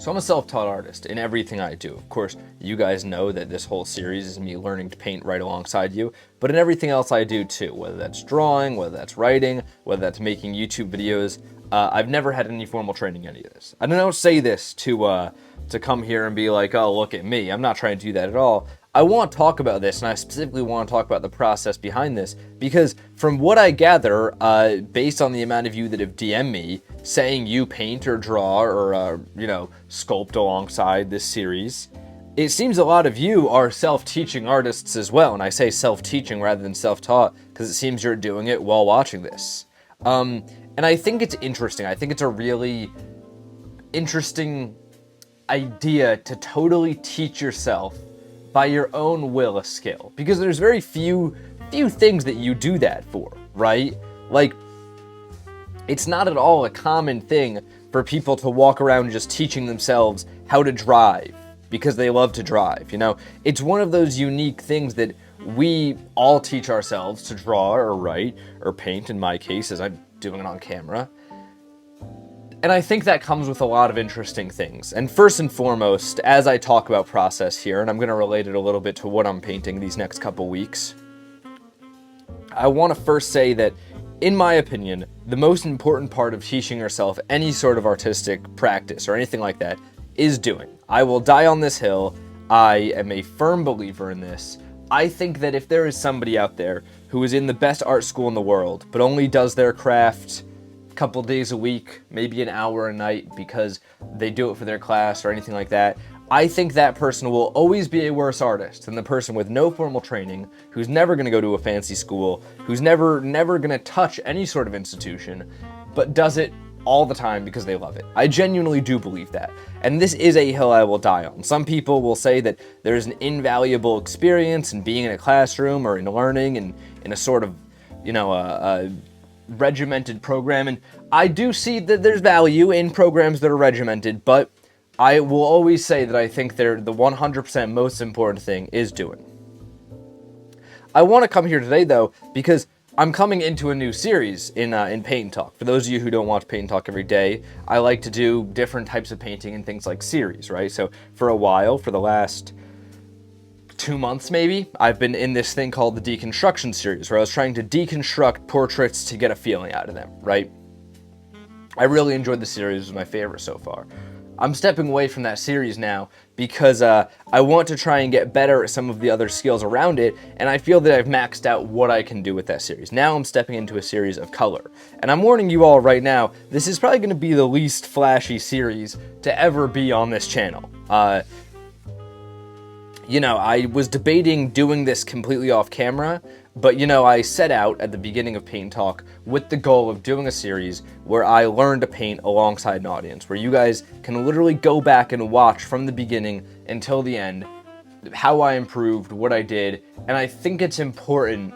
So I'm a self-taught artist in everything I do. Of course, you guys know that this whole series is me learning to paint right alongside you, but in everything else I do too, whether that's drawing, whether that's writing, whether that's making YouTube videos, I've never had any formal training in any of this. I don't say this to come here and be like, oh, look at me. I'm not trying to do that at all. I want to talk about this, and I specifically want to talk about the process behind this, because from what I gather, based on the amount of you that have DM'd me, saying you paint or draw or, sculpt alongside this series, it seems a lot of you are self-teaching artists as well, and I say self-teaching rather than self-taught, because it seems you're doing it while watching this. And I think it's interesting. I think it's a really interesting idea to totally teach yourself by your own will a skill, because there's very few things that you do that for, right? Like, it's not at all a common thing for people to walk around just teaching themselves how to drive because they love to drive, It's one of those unique things that we all teach ourselves to draw or write or paint, in my case, as I'm doing it on camera. And I think that comes with a lot of interesting things. And first and foremost, as I talk about process here, and I'm going to relate it a little bit to what I'm painting these next couple weeks, I want to first say that, in my opinion, the most important part of teaching yourself any sort of artistic practice or anything like that is doing. I will die on this hill. I am a firm believer in this. I think that if there is somebody out there who is in the best art school in the world, but only does their craft couple days a week, maybe an hour a night because they do it for their class or anything like that, I think that person will always be a worse artist than the person with no formal training, who's never going to go to a fancy school, who's never going to touch any sort of institution, but does it all the time because they love it. I genuinely do believe that. And this is a hill I will die on. Some people will say that there's an invaluable experience in being in a classroom or in learning and in a sort of, a regimented program, and I do see that there's value in programs that are regimented, but I will always say that I think the 100% most important thing is doing. I want to come here today, though, because I'm coming into a new series in Paint&Talk. For those of you who don't watch Paint&Talk every day, I like to do different types of painting and things like series, right? So for a while, for the last 2 months maybe, I've been in this thing called the deconstruction series, where I was trying to deconstruct portraits to get a feeling out of them, right? I really enjoyed the series. It was my favorite so far. I'm stepping away from that series now because I want to try and get better at some of the other skills around it, and I feel that I've maxed out what I can do with that series. Now I'm stepping into a series of color, and I'm warning you all right now, this is probably going to be the least flashy series to ever be on this channel. I was debating doing this completely off camera, but I set out at the beginning of Paint&Talk with the goal of doing a series where I learn to paint alongside an audience, where you guys can literally go back and watch from the beginning until the end how I improved, what I did, and I think it's important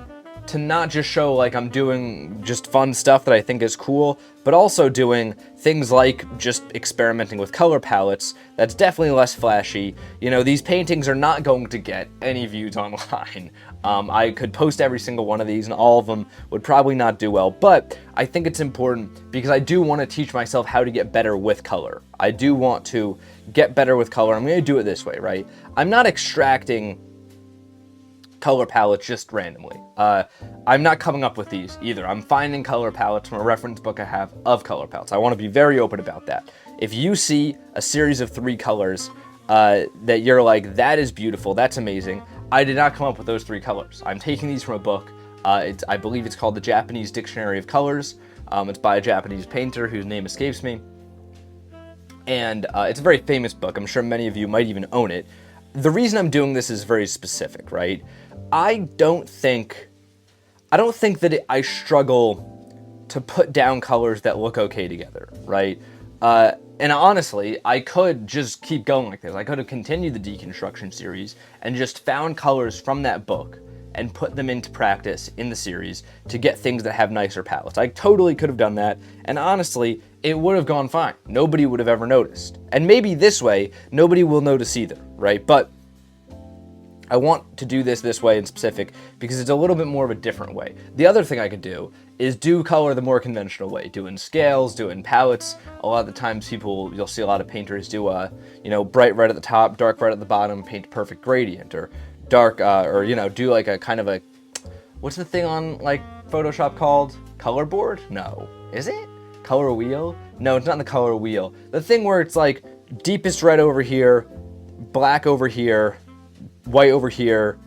to not just show like I'm doing just fun stuff that I think is cool, but also doing things like just experimenting with color palettes that's definitely less flashy. These paintings are not going to get any views online. I could post every single one of these and all of them would probably not do well, but I think it's important because I do want to teach myself how to get better with color. I do want to get better with color. I'm going to do it this way, right? I'm not extracting color palettes just randomly. I'm not coming up with these either. I'm finding color palettes from a reference book I have of color palettes. I want to be very open about that. If you see a series of 3 colors that you're like, that is beautiful, that's amazing, I did not come up with those 3 colors. I'm taking these from a book. I believe it's called the Japanese Dictionary of Colors. It's by a Japanese painter whose name escapes me. And it's a very famous book. I'm sure many of you might even own it. The reason I'm doing this is very specific, right? I don't think that I struggle to put down colors that look okay together, right? And honestly, I could just keep going like this. I could have continued the deconstruction series and just found colors from that book and put them into practice in the series to get things that have nicer palettes. I totally could have done that, and honestly, it would have gone fine. Nobody would have ever noticed. And maybe this way, nobody will notice either, right? But I want to do this way in specific because it's a little bit more of a different way. The other thing I could do is do color the more conventional way, do it in scales, do it in palettes. A lot of the times you'll see a lot of painters do bright red at the top, dark red at the bottom, paint perfect gradient, or dark, do like a kind of a, what's the thing on like Photoshop called? Color board? No. Is it? Color wheel? No, it's not the color wheel. The thing where it's like deepest red over here, black over here, white over here,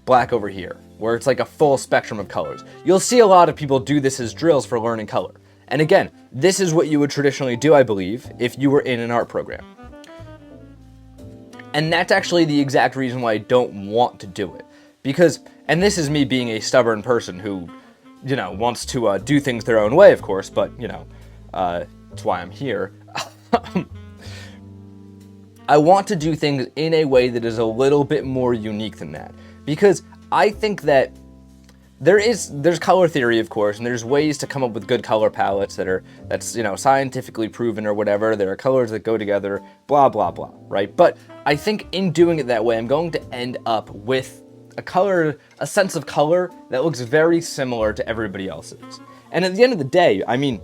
black over here, where it's like a full spectrum of colors. You'll see a lot of people do this as drills for learning color. And again, this is what you would traditionally do, I believe, if you were in an art program. And that's actually the exact reason why I don't want to do it. Because, and this is me being a stubborn person who, wants to do things their own way, of course, but, that's why I'm here. I want to do things in a way that is a little bit more unique than that. Because I think that there's color theory, of course, and there's ways to come up with good color palettes that's scientifically proven or whatever. There are colors that go together, blah, blah, blah, right? But I think in doing it that way, I'm going to end up with a sense of color that looks very similar to everybody else's. And at the end of the day, I mean,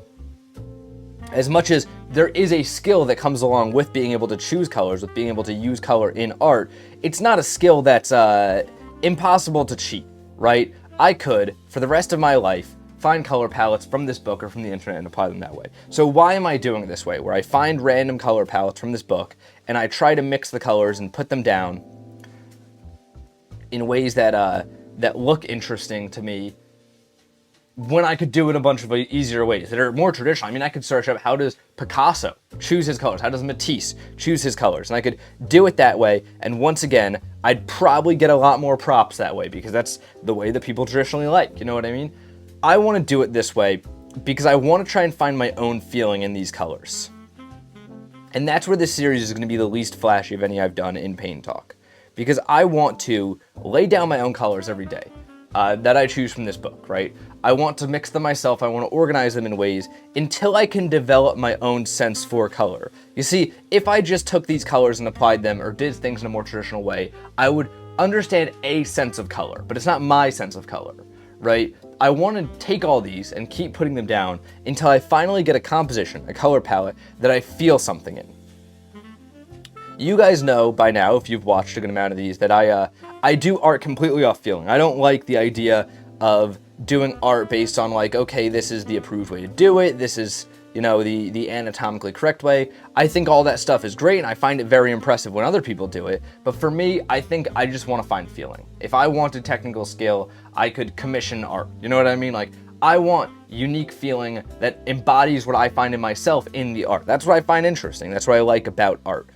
as much as there is a skill that comes along with being able to choose colors, with being able to use color in art, it's not a skill that's impossible to cheat, right? I could, for the rest of my life, find color palettes from this book or from the internet and apply them that way. So why am I doing it this way, where I find random color palettes from this book and I try to mix the colors and put them down in ways that look interesting to me, when I could do it a bunch of easier ways that are more traditional? I mean, I could search up, how does Picasso choose his colors? How does Matisse choose his colors? And I could do it that way, and once again, I'd probably get a lot more props that way, because that's the way that people traditionally like, you know what I mean? I want to do it this way because I want to try and find my own feeling in these colors. And that's where this series is going to be the least flashy of any I've done in Paint&Talk. Because I want to lay down my own colors every day that I choose from this book, right? I want to mix them myself. I want to organize them in ways until I can develop my own sense for color. You see, if I just took these colors and applied them or did things in a more traditional way, I would understand a sense of color, but it's not my sense of color, right? I want to take all these and keep putting them down until I finally get a composition, a color palette that I feel something in. You guys know by now, if you've watched a good amount of these, that I do art completely off feeling. I don't like the idea of doing art based on like, okay, this is the approved way to do it, this is, the anatomically correct way. I think all that stuff is great, and I find it very impressive when other people do it, but for me, I think I just want to find feeling. If I wanted technical skill, I could commission art, you know what I mean? Like, I want unique feeling that embodies what I find in myself in the art. That's what I find interesting, that's what I like about art.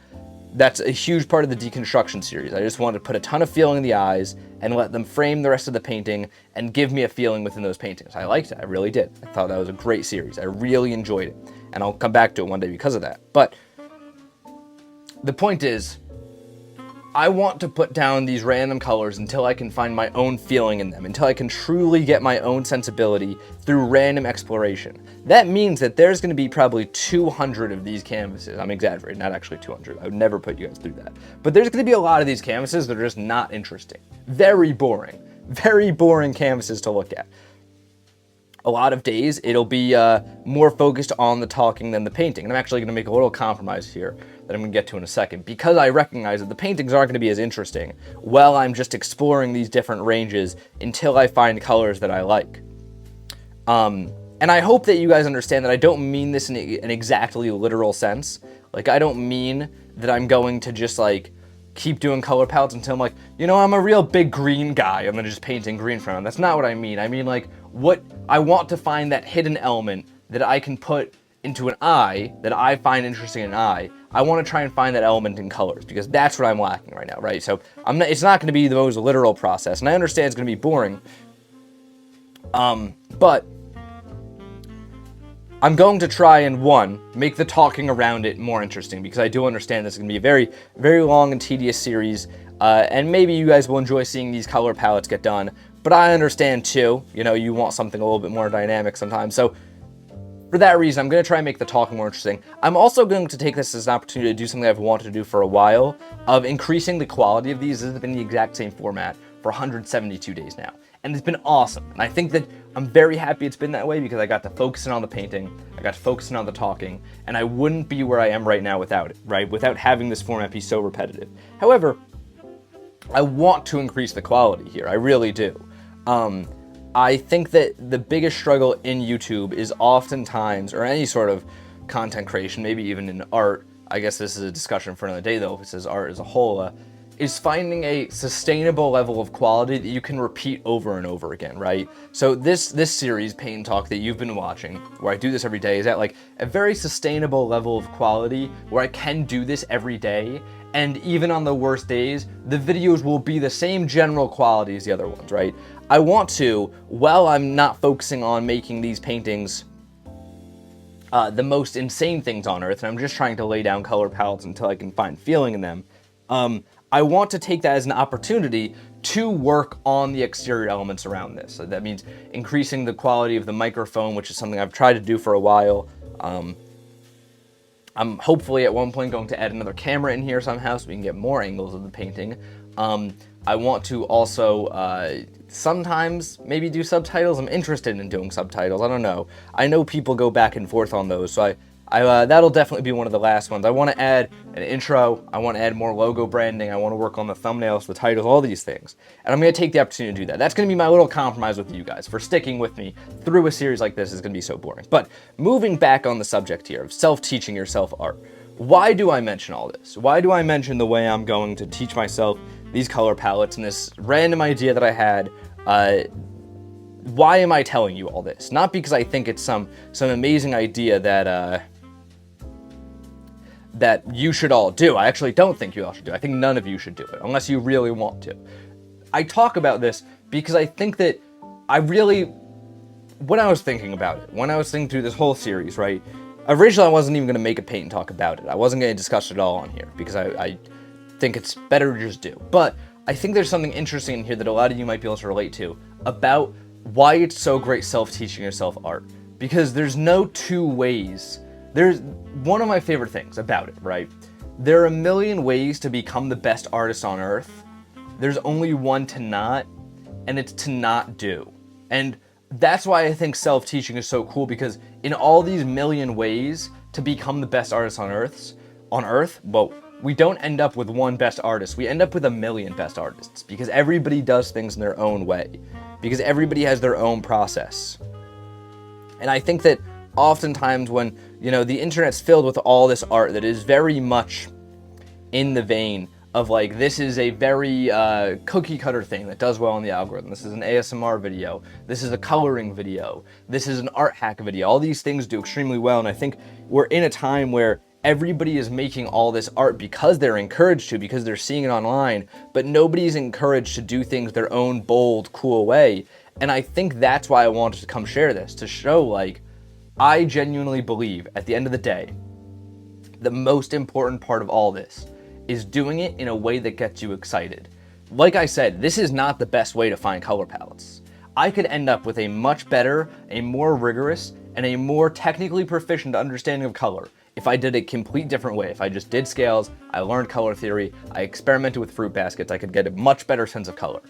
That's a huge part of the deconstruction series. I just wanted to put a ton of feeling in the eyes and let them frame the rest of the painting and give me a feeling within those paintings. I liked it, I really did. I thought that was a great series. I really enjoyed it. And I'll come back to it one day because of that. But the point is, I want to put down these random colors until I can find my own feeling in them, until I can truly get my own sensibility through random exploration. That means that there's going to be probably 200 of these canvases. I'm exaggerating, not actually 200. I would never put you guys through that. But there's going to be a lot of these canvases that are just not interesting. Very boring canvases to look at. A lot of days, it'll be more focused on the talking than the painting. And I'm actually going to make a little compromise here that I'm going to get to in a second, because I recognize that the paintings aren't going to be as interesting while I'm just exploring these different ranges until I find colors that I like. And I hope that you guys understand that I don't mean this in an exactly literal sense. Like, I don't mean that I'm going to just, like, keep doing color palettes until I'm like, I'm a real big green guy, I'm gonna just painting green for them. That's not what I mean. I mean, like, what I want to find that hidden element that I can put into an eye that I find interesting in an eye. I want to try and find that element in colors, because that's what I'm lacking right now, right? So it's not going to be the most literal process, and I understand it's going to be boring, but I'm going to try and, one, make the talking around it more interesting, because I do understand this is going to be a very, very long and tedious series, and maybe you guys will enjoy seeing these color palettes get done, but I understand too, you want something a little bit more dynamic sometimes. So for that reason, I'm going to try and make the talking more interesting. I'm also going to take this as an opportunity to do something I've wanted to do for a while, of increasing the quality of these. This has been the exact same format for 172 days now, and it's been awesome. And I think that I'm very happy it's been that way, because I got to focus in on the painting, I got to focus in on the talking, and I wouldn't be where I am right now without it, right? Without having this format be so repetitive. However, I want to increase the quality here. I really do. I think that the biggest struggle in YouTube is oftentimes, or any sort of content creation, maybe even in art, I guess this is a discussion for another day though, if it says art as a whole, is finding a sustainable level of quality that you can repeat over and over again, right? So this series, Paint and Talk, that you've been watching, where I do this every day, is at like a very sustainable level of quality where I can do this every day, and even on the worst days, the videos will be the same general quality as the other ones, right? I want to, while I'm not focusing on making these paintings the most insane things on earth, and I'm just trying to lay down color palettes until I can find feeling in them, I want to take that as an opportunity to work on the exterior elements around this. So that means increasing the quality of the microphone, which is something I've tried to do for a while. I'm hopefully at one point going to add another camera in here somehow so we can get more angles of the painting. I want to also sometimes maybe do subtitles. I'm interested in doing subtitles. I don't know. I know people go back and forth on those, so that'll definitely be one of the last ones. I want to add an intro. I want to add more logo branding. I want to work on the thumbnails, the titles, all these things. And I'm going to take the opportunity to do that. That's going to be my little compromise with you guys for sticking with me through a series like this. Is going to be so boring. But moving back on the subject here of self-teaching yourself art, why do I mention all this? Why do I mention the way I'm going to teach myself these color palettes and this random idea that I had? Why am I telling you all this? Not because I think it's some amazing idea that you should all do. I actually don't think you all should do it. I think none of you should do it, unless you really want to. I talk about this because I think that when I was thinking about it, when I was thinking through this whole series, right, originally I wasn't even going to make a paint and talk about it. I wasn't going to discuss it at all on here, because I think it's better to just do. But I think there's something interesting in here that a lot of you might be able to relate to about why it's so great self-teaching yourself art. Because there's no two ways. There's one of my favorite things about it, right? There are a million ways to become the best artist on earth. There's only one to not, and it's to not do. And that's why I think self-teaching is so cool, because in all these million ways to become the best artist on earth, well, we don't end up with one best artist. We end up with a million best artists, because everybody does things in their own way, because everybody has their own process. And I think that oftentimes when, the internet's filled with all this art that is very much in the vein of like, this is a very cookie cutter thing that does well in the algorithm. This is an ASMR video. This is a coloring video. This is an art hack video. All these things do extremely well. And I think we're in a time where everybody is making all this art because they're encouraged to, because they're seeing it online, but nobody's encouraged to do things their own bold, cool way. And I think that's why I wanted to come share this, to show like, I genuinely believe at the end of the day, the most important part of all this is doing it in a way that gets you excited. Like I said, this is not the best way to find color palettes. I could end up with a much better, a more rigorous, and a more technically proficient understanding of color if I did a complete different way. If I just did scales, I learned color theory, I experimented with fruit baskets, I could get a much better sense of color.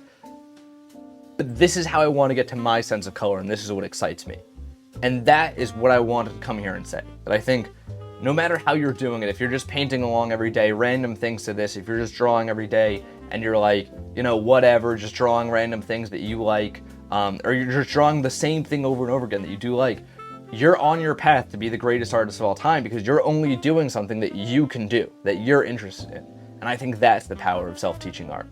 But this is how I want to get to my sense of color, and this is what excites me. And that is what I wanted to come here and say. That I think no matter how you're doing it, if you're just painting along every day, random things to this, if you're just drawing every day and you're like, whatever, just drawing random things that you like, or you're just drawing the same thing over and over again that you do like, you're on your path to be the greatest artist of all time, because you're only doing something that you can do, that you're interested in. And I think that's the power of self-teaching art.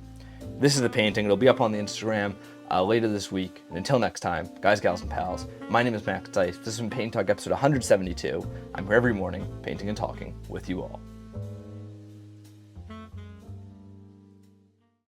This is the painting. It'll be up on the Instagram later this week. And until next time, guys, gals, and pals, my name is Max Dice. This has been Paint Talk episode 172. I'm here every morning, painting and talking with you all.